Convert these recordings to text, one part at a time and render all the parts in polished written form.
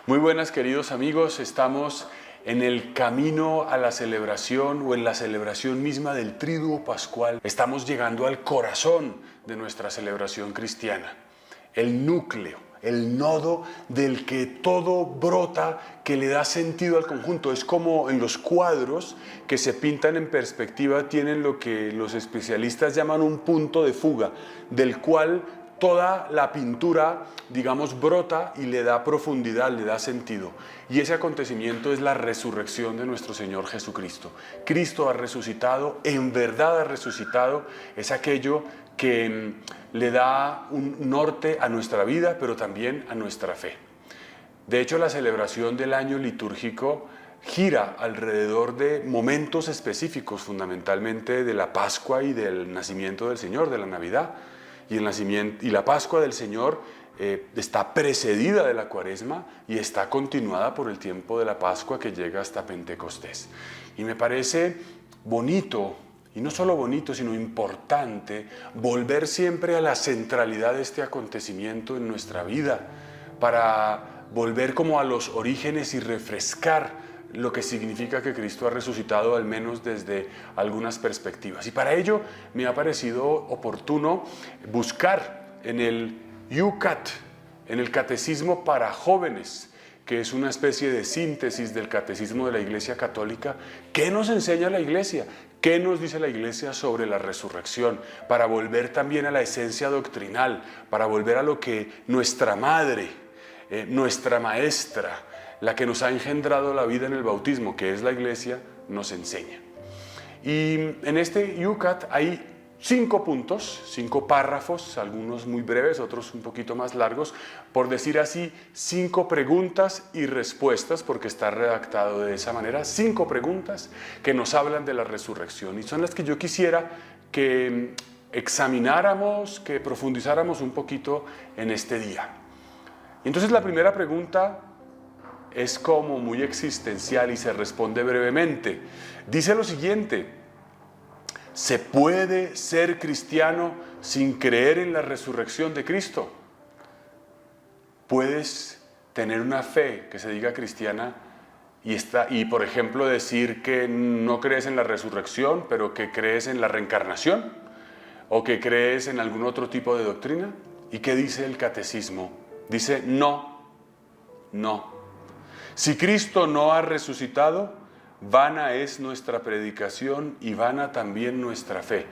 Muy buenas, queridos amigos, estamos en el camino a la celebración o en la celebración misma del Triduo Pascual. Estamos llegando al corazón de nuestra celebración cristiana, el núcleo, el nodo del que todo brota, que le da sentido al conjunto. Es como en los cuadros que se pintan en perspectiva, tienen lo que los especialistas llaman un punto de fuga, del cual toda la pintura, digamos, brota y le da profundidad, le da sentido. Y ese acontecimiento es la resurrección de nuestro Señor Jesucristo. Cristo ha resucitado, en verdad ha resucitado, es aquello que le da un norte a nuestra vida, pero también a nuestra fe. De hecho, la celebración del año litúrgico gira alrededor de momentos específicos, fundamentalmente de la Pascua y del nacimiento del Señor, de la Navidad. Y la Pascua del Señor está precedida de la Cuaresma y está continuada por el tiempo de la Pascua que llega hasta Pentecostés. Y me parece bonito, y no solo bonito, sino importante, volver siempre a la centralidad de este acontecimiento en nuestra vida, para volver como a los orígenes y refrescar lo que significa que Cristo ha resucitado, al menos desde algunas perspectivas. Y para ello me ha parecido oportuno buscar en el Yucat, en el Catecismo para Jóvenes, que es una especie de síntesis del Catecismo de la Iglesia Católica, ¿qué nos enseña la Iglesia? ¿Qué nos dice la Iglesia sobre la resurrección? Para volver también a la esencia doctrinal, para volver a lo que nuestra madre, nuestra maestra, la que nos ha engendrado la vida en el bautismo, que es la Iglesia, nos enseña. Y en este Yucat hay 5 puntos, 5 párrafos, algunos muy breves, otros un poquito más largos, por decir así, 5 preguntas y respuestas, porque está redactado de esa manera, 5 preguntas que nos hablan de la resurrección, y son las que yo quisiera que examináramos, que profundizáramos un poquito en este día. Entonces la primera pregunta es como muy existencial y se responde brevemente. Dice lo siguiente: ¿se puede ser cristiano sin creer en la resurrección de Cristo? ¿Puedes tener una fe que se diga cristiana y por ejemplo decir que no crees en la resurrección, pero que crees en la reencarnación? ¿O que crees en algún otro tipo de doctrina? ¿Y qué dice el catecismo? Dice no. Si Cristo no ha resucitado, vana es nuestra predicación y vana también nuestra fe.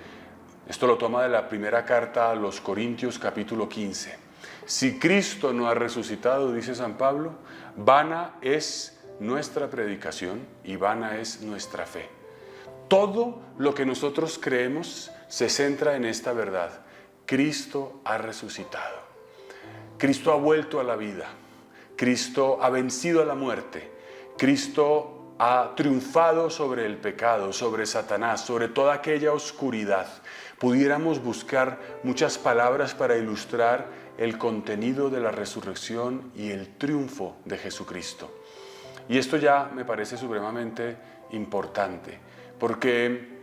Esto lo toma de la primera carta a los Corintios, capítulo 15. Si Cristo no ha resucitado, dice San Pablo, vana es nuestra predicación y vana es nuestra fe. Todo lo que nosotros creemos se centra en esta verdad: Cristo ha resucitado. Cristo ha vuelto a la vida. Cristo ha vencido a la muerte. Cristo ha triunfado sobre el pecado, sobre Satanás, sobre toda aquella oscuridad. Pudiéramos buscar muchas palabras para ilustrar el contenido de la resurrección y el triunfo de Jesucristo. Y esto ya me parece supremamente importante, porque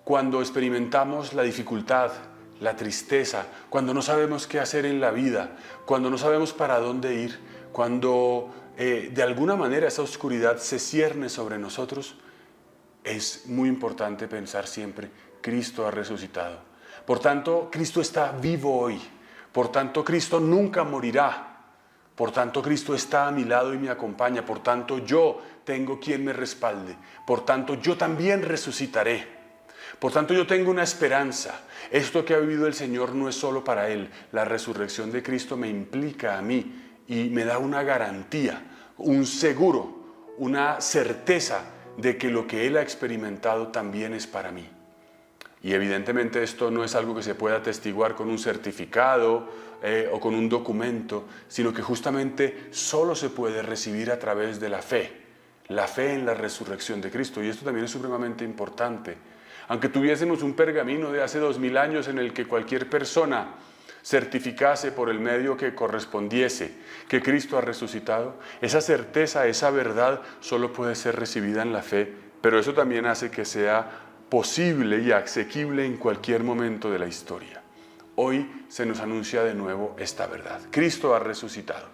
cuando experimentamos la dificultad, la tristeza, cuando no sabemos qué hacer en la vida, cuando no sabemos para dónde ir, cuando de alguna manera esa oscuridad se cierne sobre nosotros, es muy importante pensar siempre: Cristo ha resucitado. Por tanto, Cristo está vivo hoy. Por tanto, Cristo nunca morirá. Por tanto, Cristo está a mi lado y me acompaña. Por tanto, yo tengo quien me respalde. Por tanto, yo también resucitaré. Por tanto, yo tengo una esperanza. Esto que ha vivido el Señor no es solo para Él. La resurrección de Cristo me implica a mí y me da una garantía, un seguro, una certeza de que lo que Él ha experimentado también es para mí. Y evidentemente esto no es algo que se pueda atestiguar con un certificado o con un documento, sino que justamente solo se puede recibir a través de la fe en la resurrección de Cristo. Y esto también es supremamente importante. Aunque tuviésemos un pergamino de hace 2000 años en el que cualquier persona certificase por el medio que correspondiese que Cristo ha resucitado, esa certeza, esa verdad solo puede ser recibida en la fe, pero eso también hace que sea posible y asequible en cualquier momento de la historia. Hoy se nos anuncia de nuevo esta verdad: Cristo ha resucitado.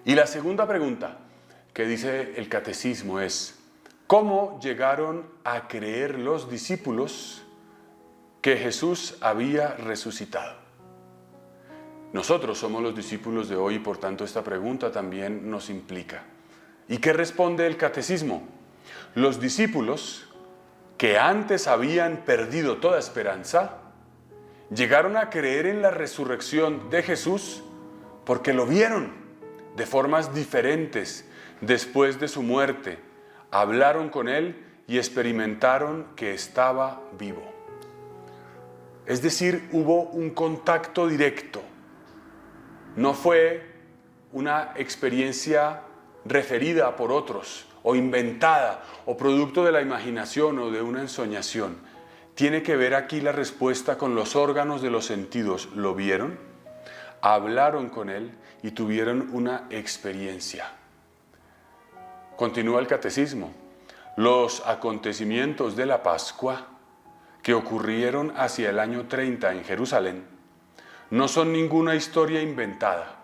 Y la segunda pregunta que dice el catecismo es: ¿cómo llegaron a creer los discípulos que Jesús había resucitado? Nosotros somos los discípulos de hoy y por tanto esta pregunta también nos implica. ¿Y qué responde el catecismo? Los discípulos que antes habían perdido toda esperanza, llegaron a creer en la resurrección de Jesús porque lo vieron de formas diferentes después de su muerte, hablaron con Él y experimentaron que estaba vivo. Es decir, hubo un contacto directo. No fue una experiencia referida por otros, o inventada, o producto de la imaginación o de una ensoñación. Tiene que ver aquí la respuesta con los órganos de los sentidos. Lo vieron, hablaron con Él y tuvieron una experiencia. Continúa el catecismo. Los acontecimientos de la Pascua que ocurrieron hacia el año 30 en Jerusalén no son ninguna historia inventada.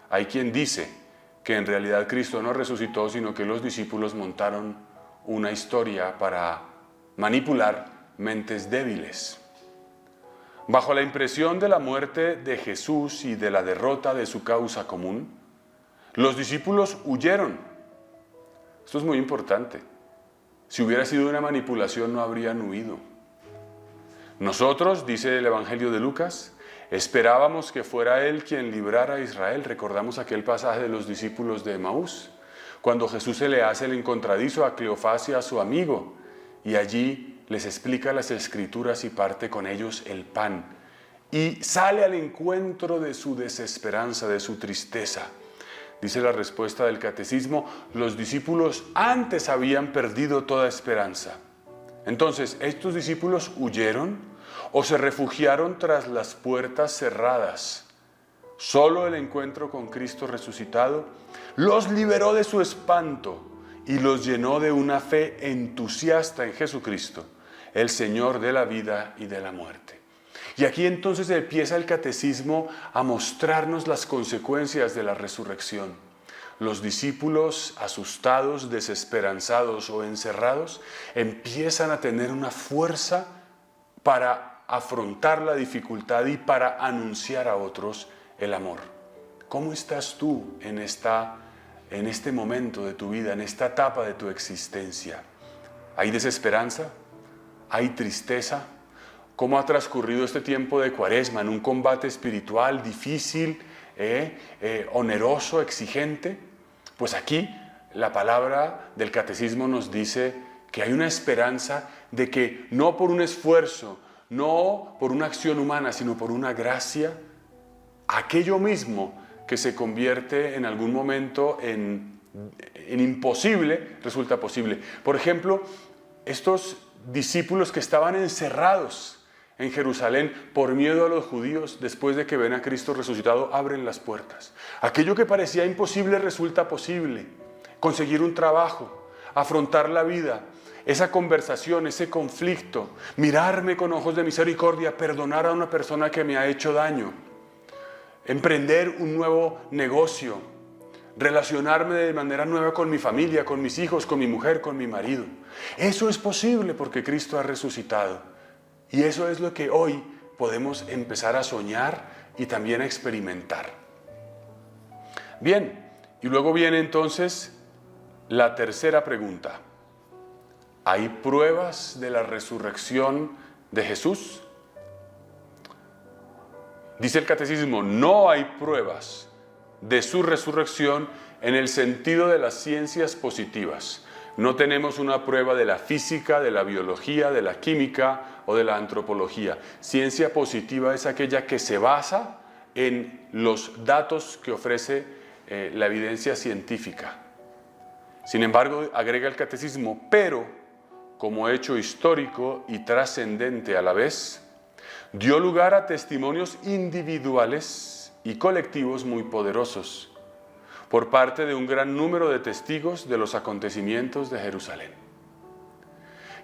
Hay quien dice que en realidad Cristo no resucitó, sino que los discípulos montaron una historia para manipular mentes débiles. Bajo la impresión de la muerte de Jesús y de la derrota de su causa común, los discípulos huyeron. Esto es muy importante. Si hubiera sido una manipulación, no habrían huido. Nosotros, dice el Evangelio de Lucas, esperábamos que fuera Él quien librara a Israel. Recordamos aquel pasaje de los discípulos de Emaús, cuando Jesús se le hace el encontradizo a Cleofás y a su amigo, y allí les explica las Escrituras y parte con ellos el pan. Y sale al encuentro de su desesperanza, de su tristeza. Dice la respuesta del catecismo: los discípulos antes habían perdido toda esperanza. Entonces, ¿estos discípulos huyeron o se refugiaron tras las puertas cerradas? Solo el encuentro con Cristo resucitado los liberó de su espanto y los llenó de una fe entusiasta en Jesucristo, el Señor de la vida y de la muerte. Y aquí entonces empieza el catecismo a mostrarnos las consecuencias de la resurrección. Los discípulos, asustados, desesperanzados o encerrados, empiezan a tener una fuerza para afrontar la dificultad y para anunciar a otros el amor. ¿Cómo estás tú en este momento de tu vida, en esta etapa de tu existencia? ¿Hay desesperanza? ¿Hay tristeza? ¿Cómo ha transcurrido este tiempo de Cuaresma en un combate espiritual difícil, oneroso, exigente? Pues aquí la palabra del catecismo nos dice que hay una esperanza de que no por un esfuerzo, no por una acción humana, sino por una gracia, aquello mismo que se convierte en algún momento en imposible, resulta posible. Por ejemplo, estos discípulos que estaban encerrados en Jerusalén por miedo a los judíos, después de que ven a Cristo resucitado, abren las puertas. Aquello que parecía imposible resulta posible. Conseguir un trabajo, afrontar la vida, esa conversación, ese conflicto, mirarme con ojos de misericordia, perdonar a una persona que me ha hecho daño, emprender un nuevo negocio, relacionarme de manera nueva con mi familia, con mis hijos, con mi mujer, con mi marido. Eso es posible porque Cristo ha resucitado. Y eso es lo que hoy podemos empezar a soñar y también a experimentar. Bien, y luego viene entonces la tercera pregunta. ¿Hay pruebas de la resurrección de Jesús? Dice el catecismo, no hay pruebas de su resurrección en el sentido de las ciencias positivas. No tenemos una prueba de la física, de la biología, de la química o de la antropología. Ciencia positiva es aquella que se basa en los datos que ofrece la evidencia científica. Sin embargo, agrega el catecismo, pero como hecho histórico y trascendente a la vez, dio lugar a testimonios individuales y colectivos muy poderosos por parte de un gran número de testigos de los acontecimientos de Jerusalén.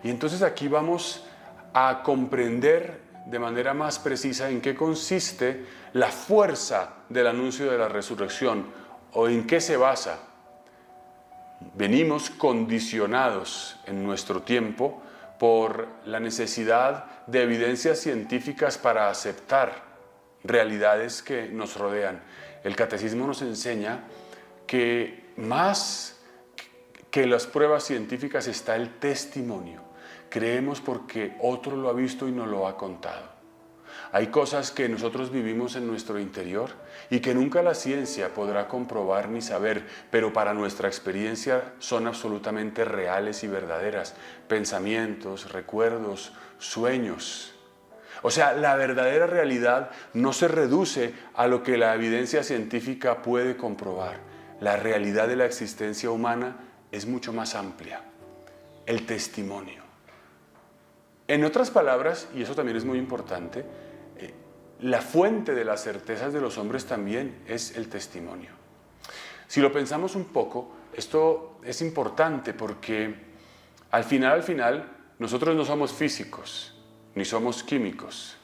Y entonces aquí vamos a comprender de manera más precisa en qué consiste la fuerza del anuncio de la resurrección o en qué se basa? Venimos condicionados en nuestro tiempo por la necesidad de evidencias científicas para aceptar realidades que nos rodean. El catecismo nos enseña que más que las pruebas científicas está el testimonio. Creemos porque otro lo ha visto y nos lo ha contado. Hay cosas que nosotros vivimos en nuestro interior y que nunca la ciencia podrá comprobar ni saber, pero para nuestra experiencia son absolutamente reales y verdaderas. Pensamientos, recuerdos, sueños. O sea, la verdadera realidad no se reduce a lo que la evidencia científica puede comprobar. La realidad de la existencia humana es mucho más amplia. El testimonio. En otras palabras, y eso también es muy importante, la fuente de las certezas de los hombres también es el testimonio. Si lo pensamos un poco, esto es importante porque al final, nosotros no somos físicos, ni somos químicos,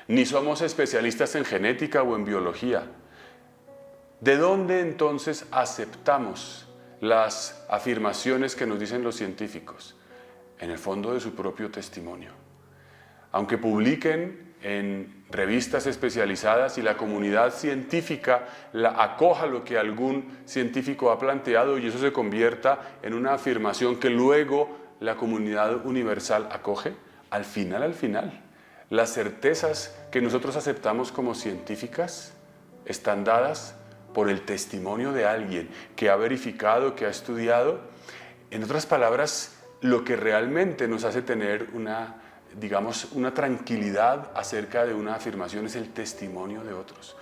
ni somos especialistas en genética o en biología. ¿De dónde entonces aceptamos las afirmaciones que nos dicen los científicos? En el fondo de su propio testimonio. Aunque publiquen en revistas especializadas y la comunidad científica acoja lo que algún científico ha planteado y eso se convierta en una afirmación que luego la comunidad universal acoge, al final, las certezas que nosotros aceptamos como científicas están dadas por el testimonio de alguien que ha verificado, que ha estudiado. En otras palabras, lo que realmente nos hace tener una tranquilidad acerca de una afirmación es el testimonio de otros,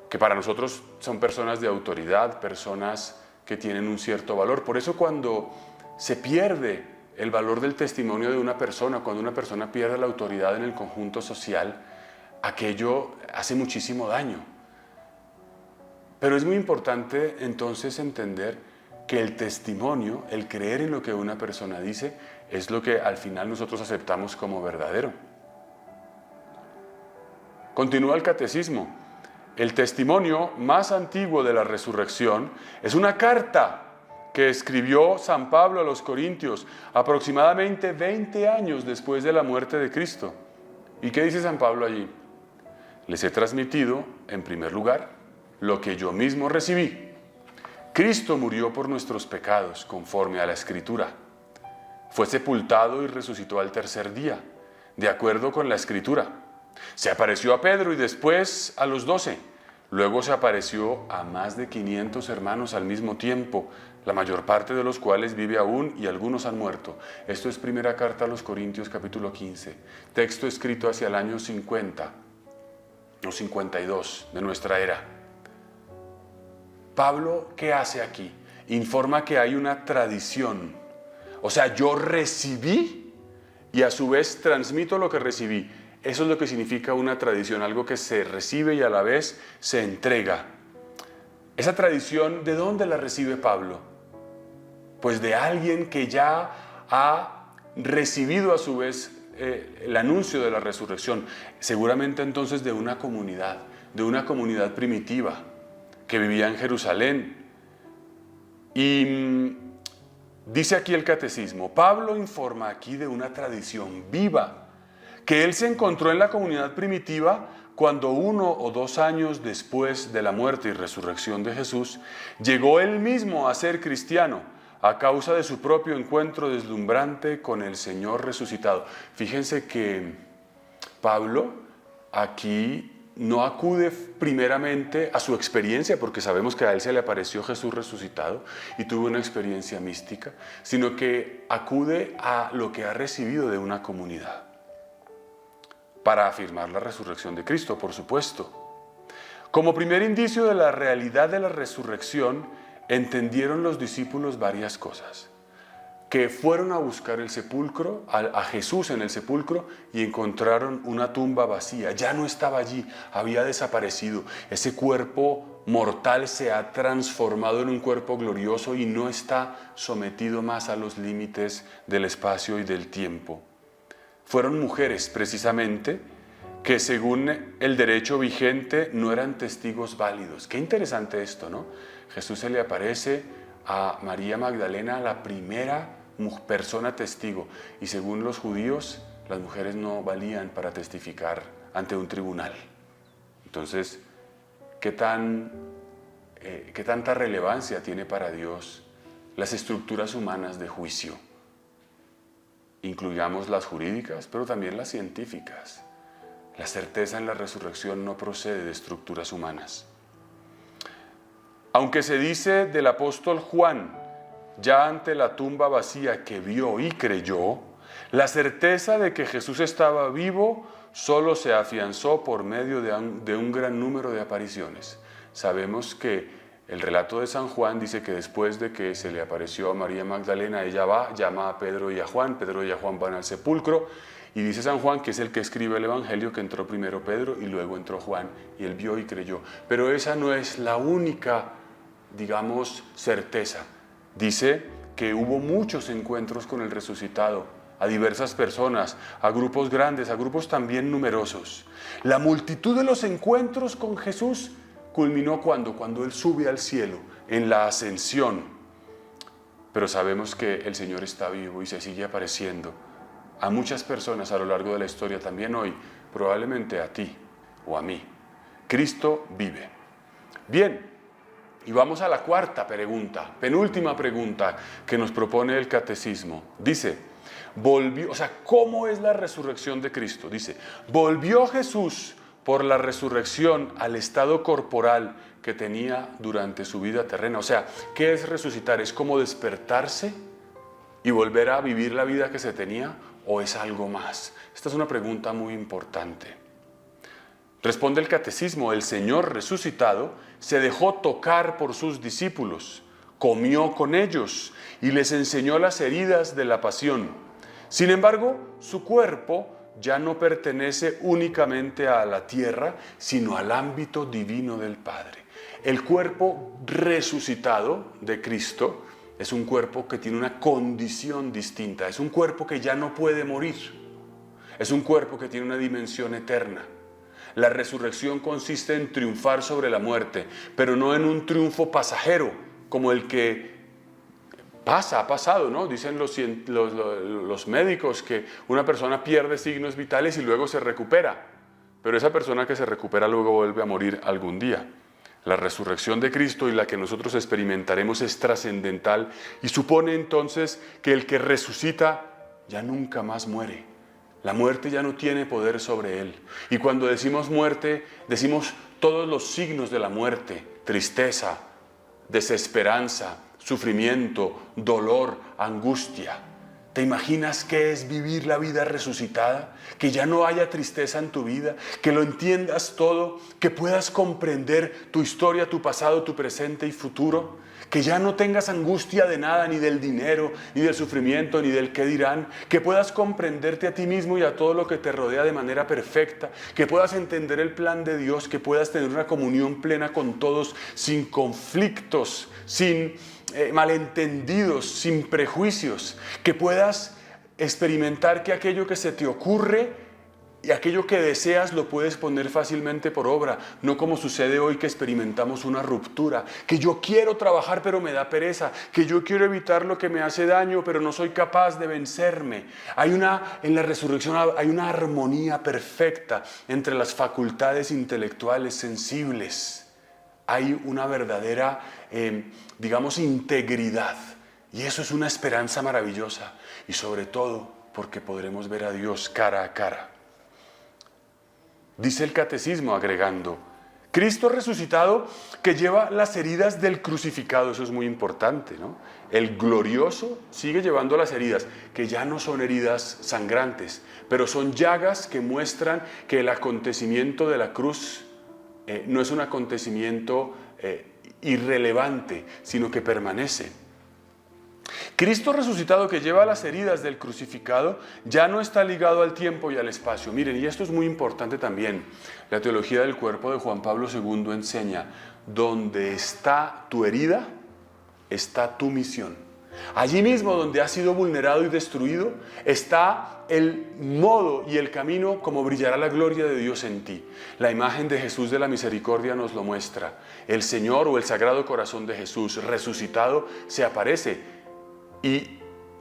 que para nosotros son personas de autoridad, personas que tienen un cierto valor. Por eso cuando se pierde el valor del testimonio de una persona, cuando una persona pierde la autoridad en el conjunto social, aquello hace muchísimo daño. Pero es muy importante entonces entender que el testimonio, el creer en lo que una persona dice, es lo que al final nosotros aceptamos como verdadero. Continúa el catecismo. El testimonio más antiguo de la resurrección es una carta que escribió San Pablo a los Corintios aproximadamente 20 años después de la muerte de Cristo. ¿Y qué dice San Pablo allí? Les he transmitido, en primer lugar, lo que yo mismo recibí. Cristo murió por nuestros pecados, conforme a la Escritura. Fue sepultado y resucitó al tercer día, de acuerdo con la Escritura. Se apareció a Pedro y después a los 12. Luego se apareció a más de 500 hermanos al mismo tiempo, la mayor parte de los cuales vive aún y algunos han muerto. Esto es primera carta a los Corintios, capítulo 15. Texto escrito hacia el año 50 o 52 de nuestra era. Pablo, ¿qué hace aquí? Informa que hay una tradición. O sea, yo recibí y a su vez transmito lo que recibí. Eso es lo que significa una tradición, algo que se recibe y a la vez se entrega. Esa tradición, ¿de dónde la recibe Pablo? Pues de alguien que ya ha recibido a su vez el anuncio de la resurrección. Seguramente entonces de una comunidad primitiva que vivía en Jerusalén. Y dice aquí el catecismo, Pablo informa aquí de una tradición viva, que él se encontró en la comunidad primitiva cuando 1 o 2 años después de la muerte y resurrección de Jesús, llegó él mismo a ser cristiano a causa de su propio encuentro deslumbrante con el Señor resucitado. Fíjense que Pablo aquí no acude primeramente a su experiencia, porque sabemos que a él se le apareció Jesús resucitado y tuvo una experiencia mística, sino que acude a lo que ha recibido de una comunidad, para afirmar la resurrección de Cristo, por supuesto. Como primer indicio de la realidad de la resurrección, entendieron los discípulos varias cosas. Que fueron a buscar el sepulcro, a Jesús en el sepulcro, y encontraron una tumba vacía. Ya no estaba allí, había desaparecido. Ese cuerpo mortal se ha transformado en un cuerpo glorioso y no está sometido más a los límites del espacio y del tiempo. Fueron mujeres, precisamente, que según el derecho vigente no eran testigos válidos. Qué interesante esto, ¿no? Jesús se le aparece a María Magdalena, la primera persona testigo, y según los judíos, las mujeres no valían para testificar ante un tribunal. Entonces, ¿qué tanta relevancia tiene para Dios las estructuras humanas de juicio? Incluyamos las jurídicas, pero también las científicas. La certeza en la resurrección no procede de estructuras humanas. Aunque se dice del apóstol Juan, ya ante la tumba vacía, que vio y creyó, la certeza de que Jesús estaba vivo solo se afianzó por medio de un gran número de apariciones. Sabemos que el relato de San Juan dice que después de que se le apareció a María Magdalena, ella va, llama a Pedro y a Juan van al sepulcro, y dice San Juan, que es el que escribe el Evangelio, que entró primero Pedro y luego entró Juan, y él vio y creyó. Pero esa no es la única, digamos, certeza. Dice que hubo muchos encuentros con el resucitado, a diversas personas, a grupos grandes, a grupos también numerosos. La multitud de los encuentros con Jesús culminó cuando Él sube al cielo, en la ascensión. Pero sabemos que el Señor está vivo y se sigue apareciendo a muchas personas a lo largo de la historia, también hoy, probablemente a ti o a mí. Cristo vive. Bien, y vamos a la cuarta pregunta, penúltima pregunta que nos propone el catecismo. Dice, ¿cómo es la resurrección de Cristo? Dice, ¿volvió Jesús por la resurrección al estado corporal que tenía durante su vida terrena? O sea, ¿qué es resucitar? ¿Es como despertarse y volver a vivir la vida que se tenía? ¿O es algo más? Esta es una pregunta muy importante. Responde el catecismo, el Señor resucitado se dejó tocar por sus discípulos, comió con ellos y les enseñó las heridas de la pasión. Sin embargo, su cuerpo ya no pertenece únicamente a la tierra, sino al ámbito divino del Padre. El cuerpo resucitado de Cristo es un cuerpo que tiene una condición distinta, es un cuerpo que ya no puede morir, es un cuerpo que tiene una dimensión eterna. La resurrección consiste en triunfar sobre la muerte, pero no en un triunfo pasajero, como el que ha pasado, ¿no? Dicen los médicos que una persona pierde signos vitales y luego se recupera, pero esa persona que se recupera luego vuelve a morir algún día. La resurrección de Cristo y la que nosotros experimentaremos es trascendental y supone entonces que el que resucita ya nunca más muere. La muerte ya no tiene poder sobre él. Y cuando decimos muerte, decimos todos los signos de la muerte: tristeza, desesperanza, sufrimiento, dolor, angustia. ¿Te imaginas qué es vivir la vida resucitada? Que ya no haya tristeza en tu vida, que lo entiendas todo, que puedas comprender tu historia, tu pasado, tu presente y futuro, que ya no tengas angustia de nada, ni del dinero, ni del sufrimiento, ni del qué dirán, que puedas comprenderte a ti mismo y a todo lo que te rodea de manera perfecta, que puedas entender el plan de Dios, que puedas tener una comunión plena con todos, sin conflictos, sin malentendidos, sin prejuicios, que puedas experimentar que aquello que se te ocurre y aquello que deseas lo puedes poner fácilmente por obra, no como sucede hoy que experimentamos una ruptura, que yo quiero trabajar pero me da pereza, que yo quiero evitar lo que me hace daño pero no soy capaz de vencerme. En la resurrección hay una armonía perfecta entre las facultades intelectuales sensibles. Hay una verdadera, integridad. Y eso es una esperanza maravillosa. Y sobre todo porque podremos ver a Dios cara a cara. Dice el catecismo agregando, Cristo resucitado que lleva las heridas del crucificado. Eso es muy importante, ¿no? El glorioso sigue llevando las heridas, que ya no son heridas sangrantes, pero son llagas que muestran que el acontecimiento de la cruz no es un acontecimiento irrelevante, sino que permanece. Cristo resucitado que lleva las heridas del crucificado ya no está ligado al tiempo y al espacio. Miren, y esto es muy importante también. La teología del cuerpo de Juan Pablo II enseña, donde está tu herida, está tu misión. Allí mismo donde has sido vulnerado y destruido, está el modo y el camino como brillará la gloria de Dios en ti. La imagen de Jesús de la Misericordia nos lo muestra. El Señor o el Sagrado Corazón de Jesús resucitado se aparece y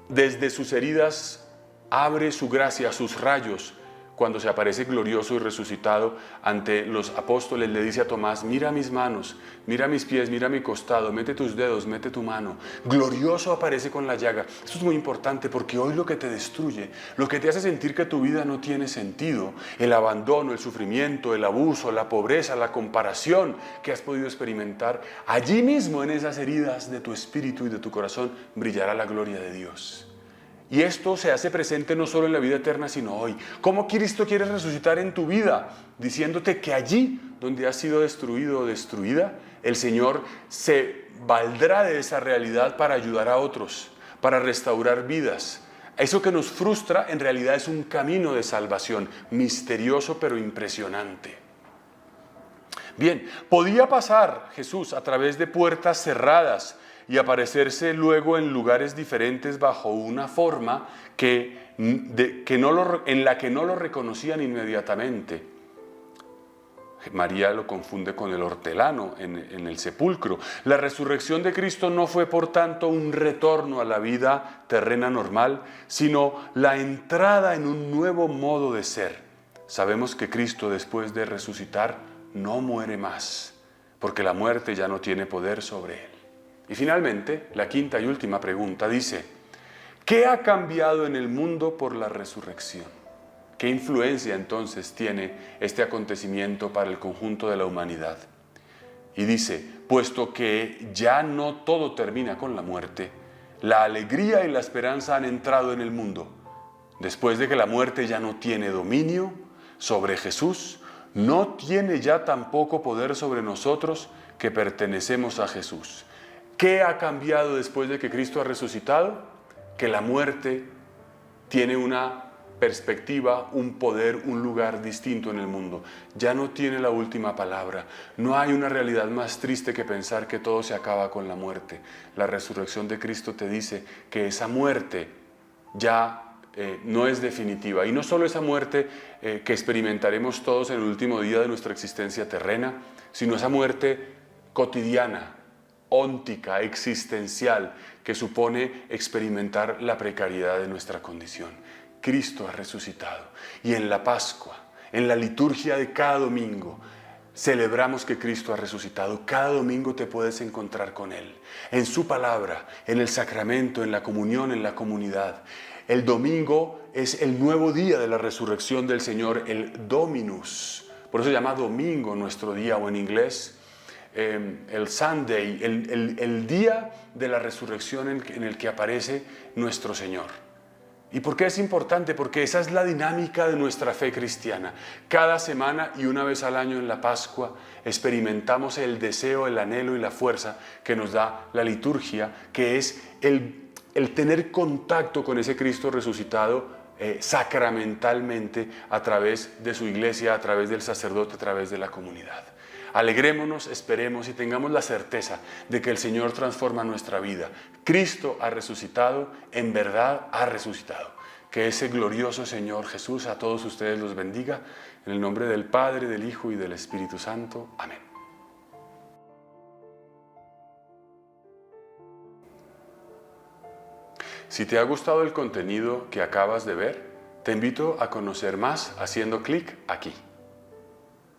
desde sus heridas abre su gracia, sus rayos. Cuando se aparece glorioso y resucitado ante los apóstoles, le dice a Tomás: mira mis manos, mira mis pies, mira mi costado, mete tus dedos, mete tu mano. Glorioso aparece con la llaga. Esto es muy importante porque hoy lo que te destruye, lo que te hace sentir que tu vida no tiene sentido, el abandono, el sufrimiento, el abuso, la pobreza, la comparación que has podido experimentar, allí mismo en esas heridas de tu espíritu y de tu corazón brillará la gloria de Dios. Y esto se hace presente no solo en la vida eterna, sino hoy. ¿Cómo Cristo quiere resucitar en tu vida? Diciéndote que allí donde has sido destruido o destruida, el Señor se valdrá de esa realidad para ayudar a otros, para restaurar vidas. Eso que nos frustra en realidad es un camino de salvación, misterioso pero impresionante. Bien, podía pasar Jesús a través de puertas cerradas y aparecerse luego en lugares diferentes bajo una forma en la que no lo reconocían inmediatamente. María lo confunde con el hortelano en el sepulcro. La resurrección de Cristo no fue, por tanto, un retorno a la vida terrena normal, sino la entrada en un nuevo modo de ser. Sabemos que Cristo, después de resucitar, no muere más, porque la muerte ya no tiene poder sobre él. Y finalmente, la quinta y última pregunta dice: ¿qué ha cambiado en el mundo por la resurrección? ¿Qué influencia entonces tiene este acontecimiento para el conjunto de la humanidad? Y dice: puesto que ya no todo termina con la muerte, la alegría y la esperanza han entrado en el mundo. Después de que la muerte ya no tiene dominio sobre Jesús, no tiene ya tampoco poder sobre nosotros que pertenecemos a Jesús. ¿Qué ha cambiado después de que Cristo ha resucitado? Que la muerte tiene una perspectiva, un poder, un lugar distinto en el mundo. Ya no tiene la última palabra. No hay una realidad más triste que pensar que todo se acaba con la muerte. La resurrección de Cristo te dice que esa muerte ya no es definitiva. Y no solo esa muerte que experimentaremos todos en el último día de nuestra existencia terrena, sino esa muerte cotidiana, óntica, existencial, que supone experimentar la precariedad de nuestra condición. Cristo ha resucitado y en la Pascua, en la liturgia de cada domingo, celebramos que Cristo ha resucitado. Cada domingo te puedes encontrar con Él, en su palabra, en el sacramento, en la comunión, en la comunidad. El domingo es el nuevo día de la resurrección del Señor, el Dominus. Por eso se llama domingo nuestro día, o en inglés el Sunday, el día de la resurrección en el que aparece nuestro Señor. ¿Y por qué es importante? Porque esa es la dinámica de nuestra fe cristiana. Cada semana y una vez al año en la Pascua experimentamos el deseo, el anhelo y la fuerza que nos da la liturgia, que es el tener contacto con ese Cristo resucitado sacramentalmente a través de su iglesia, a través del sacerdote, a través de la comunidad. Alegrémonos, esperemos y tengamos la certeza de que el Señor transforma nuestra vida. Cristo ha resucitado, en verdad ha resucitado. Que ese glorioso Señor Jesús a todos ustedes los bendiga. En el nombre del Padre, del Hijo y del Espíritu Santo. Amén. Si te ha gustado el contenido que acabas de ver, te invito a conocer más haciendo clic aquí.